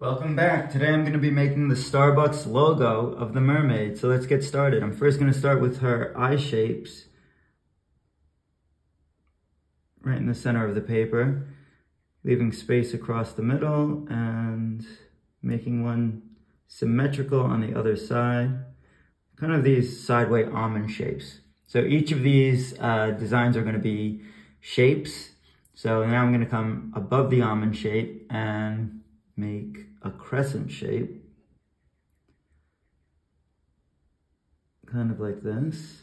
Welcome back. Today I'm going to be making the Starbucks logo of the mermaid. So let's get started. I'm first going to start with her eye shapes right in the center of the paper, leaving space across the middle and making one symmetrical on the other side. Kind of these sideways almond shapes. So each of these designs are going to be shapes. So now I'm going to come above the almond shape and make a crescent shape, kind of like this.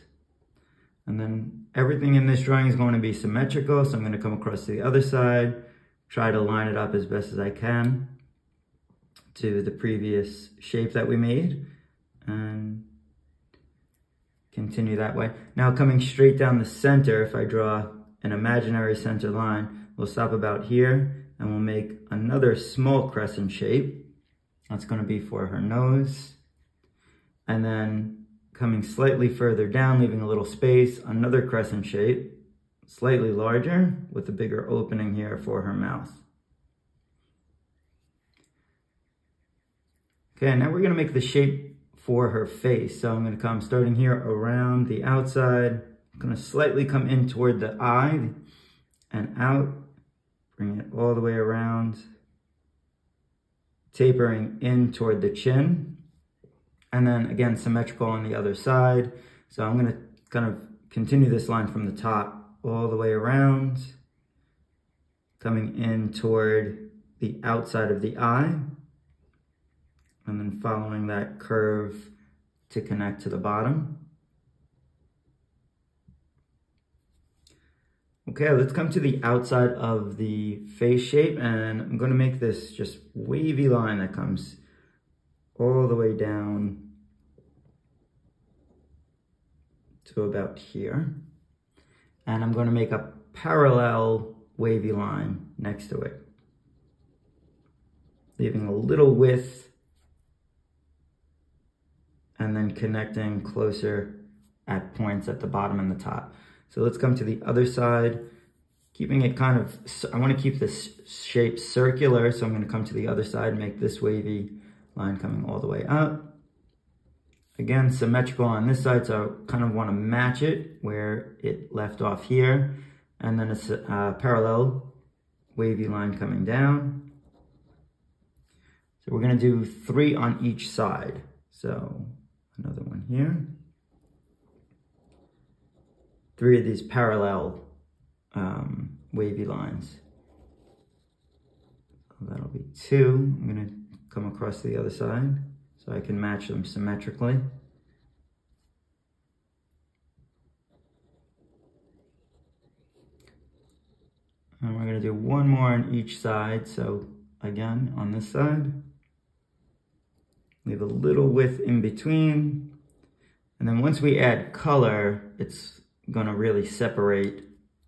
And then everything in this drawing is going to be symmetrical, so I'm going to come across to the other side, try to line it up as best as I can to the previous shape that we made, and continue that way. Now coming straight down the center, if I draw an imaginary center line, we'll stop about here, and we'll make another small crescent shape. That's going to be for her nose. And then coming slightly further down, leaving a little space, another crescent shape, slightly larger with a bigger opening here for her mouth. Okay, now we're going to make the shape for her face. So I'm going to come starting here around the outside. I'm going to slightly come in toward the eye and out. Bring it all the way around, tapering in toward the chin, and then again symmetrical on the other side. So I'm going to kind of continue this line from the top all the way around, coming in toward the outside of the eye, and then following that curve to connect to the bottom. Okay, let's come to the outside of the face shape, and I'm going to make this just wavy line that comes all the way down to about here. And I'm going to make a parallel wavy line next to it, leaving a little width and then connecting closer at points at the bottom and the top. So let's come to the other side, keeping it kind of, I want to keep this shape circular, so I'm going to come to the other side and make this wavy line coming all the way up. Again, symmetrical on this side, so I kind of want to match it where it left off here. And then it's a parallel wavy line coming down. So we're going to do 3 on each side. So another one here. 3 of these parallel wavy lines. So that'll be 2. I'm going to come across to the other side so I can match them symmetrically. And we're going to do 1 more on each side. So again, on this side, leave a little width in between. And then once we add color, it's going to really separate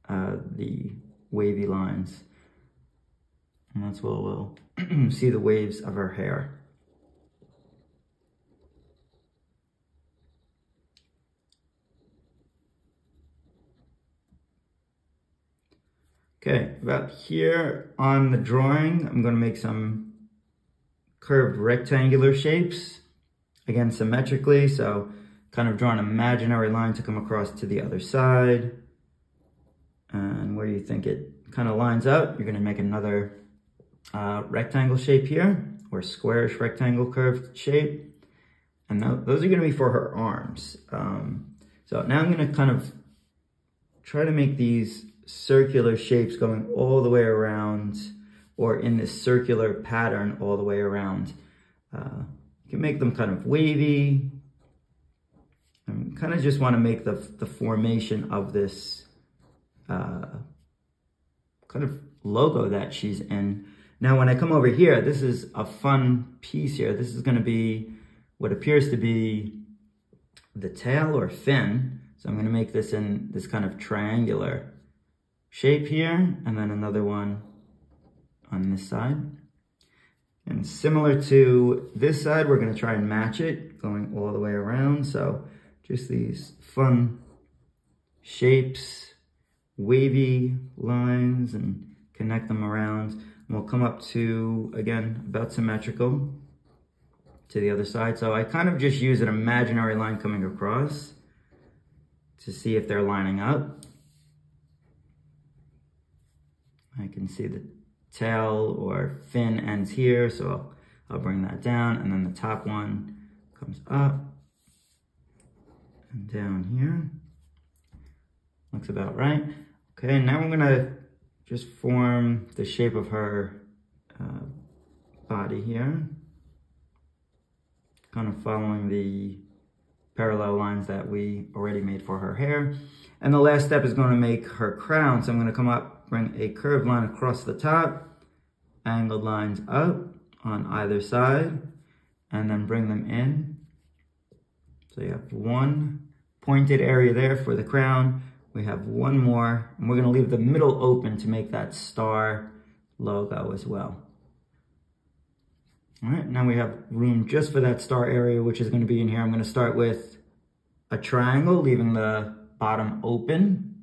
the wavy lines. And that's where we'll see the waves of her hair. Okay, about here on the drawing, I'm going to make some curved rectangular shapes, again symmetrically, so kind of draw an imaginary line to come across to the other side. And where you think it kind of lines up, you're going to make another rectangle shape here, or squarish rectangle curved shape. And those are going to be for her arms. So now I'm going to kind of try to make these circular shapes going all the way around, or in this circular pattern all the way around. You can make them kind of wavy. I kind of just want to make the formation of this kind of logo that she's in. Now, when I come over here, this is a fun piece here. This is going to be what appears to be the tail or fin. So I'm going to make this in this kind of triangular shape here, and then another one on this side. And similar to this side, we're going to try and match it going all the way around. So just these fun shapes, wavy lines, and connect them around. we'll come up to, again, about symmetrical to the other side. So I kind of just use an imaginary line coming across to see if they're lining up. I can see the tail or fin ends here, so I'll bring that down, and then the top one comes up and down here. Looks about right. Okay, now I'm gonna just form the shape of her body here, kind of following the parallel lines that we already made for her hair. And the last step is going to make her crown. So I'm going to come up, bring a curved line across the top, angled lines up on either side, and then bring them in. So you have one pointed area there for the crown. We have one more, and we're going to leave the middle open to make that star logo as well. All right, now we have room just for that star area, which is going to be in here. I'm going to start with a triangle, leaving the bottom open.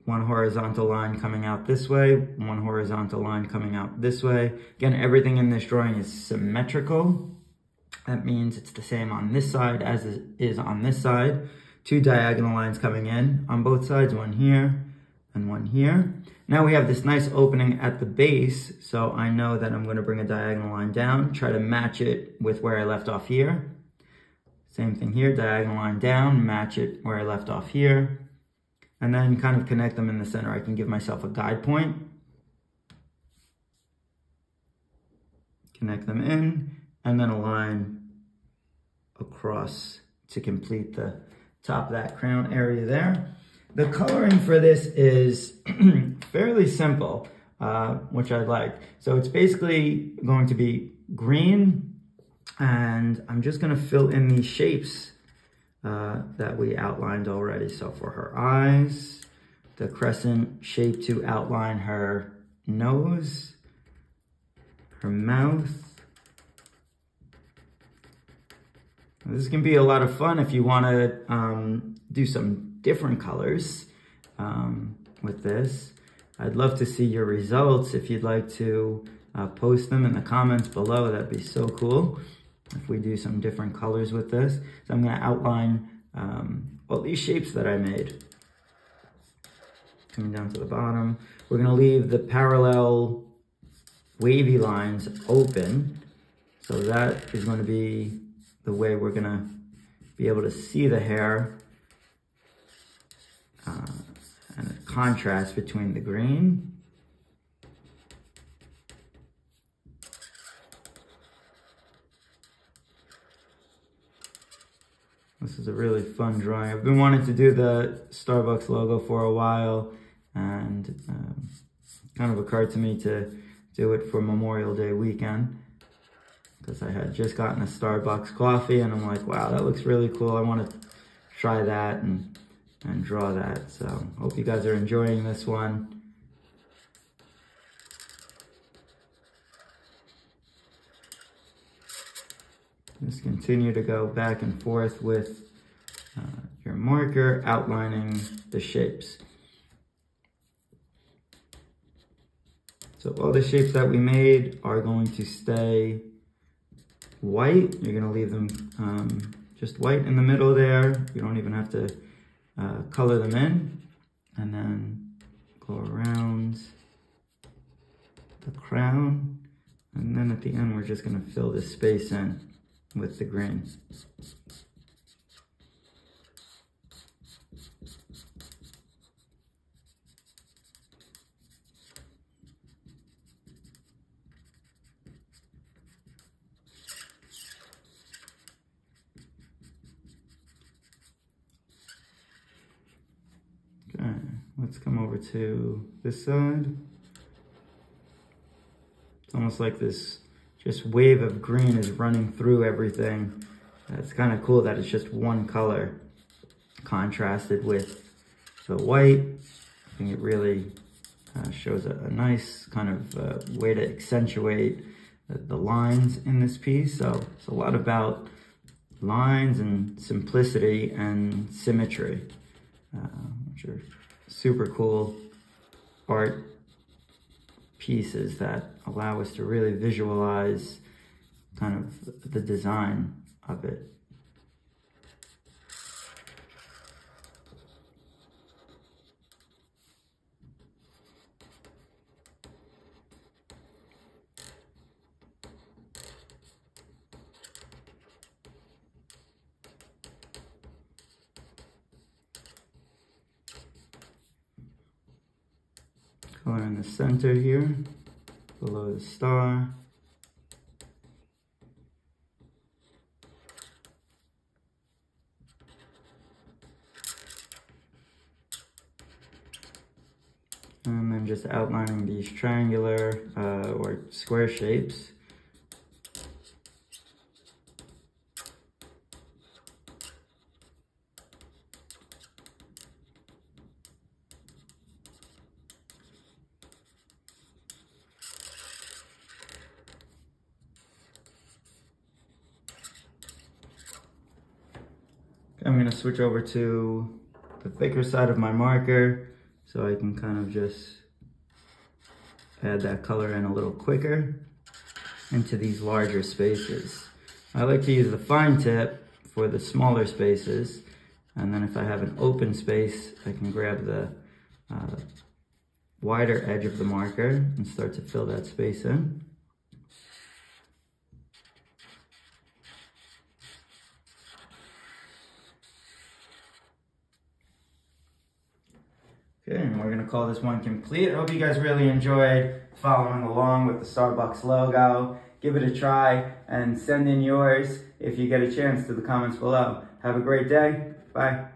One horizontal line coming out this way, one horizontal line coming out this way. Again, everything in this drawing is symmetrical. That means it's the same on this side as it is on this side. Two diagonal lines coming in on both sides, one here and one here. Now we have this nice opening at the base, so I know that I'm going to bring a diagonal line down, try to match it with where I left off here. Same thing here, diagonal line down, match it where I left off here, and then kind of connect them in the center. I can give myself a guide point, connect them in, and then a line across to complete the top of that crown area there. The coloring for this is fairly simple, which I like. So it's basically going to be green, and I'm just gonna fill in these shapes that we outlined already. So for her eyes, the crescent shape to outline her nose, her mouth. This can be a lot of fun if you wanna do some different colors with this. I'd love to see your results. If you'd like to post them in the comments below, that'd be so cool if we do some different colors with this. So I'm going to outline all these shapes that I made. Coming down to the bottom, we're going to leave the parallel wavy lines open. So that is going to be the way we're going to be able to see the hair and a contrast between the green. This is a really fun drawing. I've been wanting to do the Starbucks logo for a while, and kind of occurred to me to do it for Memorial Day weekend, because I had just gotten a Starbucks coffee, and I'm like, wow, that looks really cool. I want to try that and draw that. So hope you guys are enjoying this one. Just continue to go back and forth with your marker, outlining the shapes. So all the shapes that we made are going to stay white. You're going to leave them just white in the middle there. You don't even have to color them in, and then go around the crown, and then at the end we're just going to fill this space in with the green. Let's come over to this side. It's almost like this just wave of green is running through everything. It's kind of cool that it's just one color contrasted with the white. I think it really shows a nice kind of way to accentuate the lines in this piece. So it's a lot about lines and simplicity and symmetry, which are super cool art pieces that allow us to really visualize kind of the design of it. Color in the center here, below the star. And then just outlining these triangular or square shapes. I'm going to switch over to the thicker side of my marker so I can kind of just add that color in a little quicker into these larger spaces. I like to use the fine tip for the smaller spaces, and then if I have an open space, I can grab the wider edge of the marker and start to fill that space in. Okay, and we're gonna call this one complete. I hope you guys really enjoyed following along with the Starbucks logo. Give it a try and send in yours if you get a chance to the comments below. Have a great day. Bye.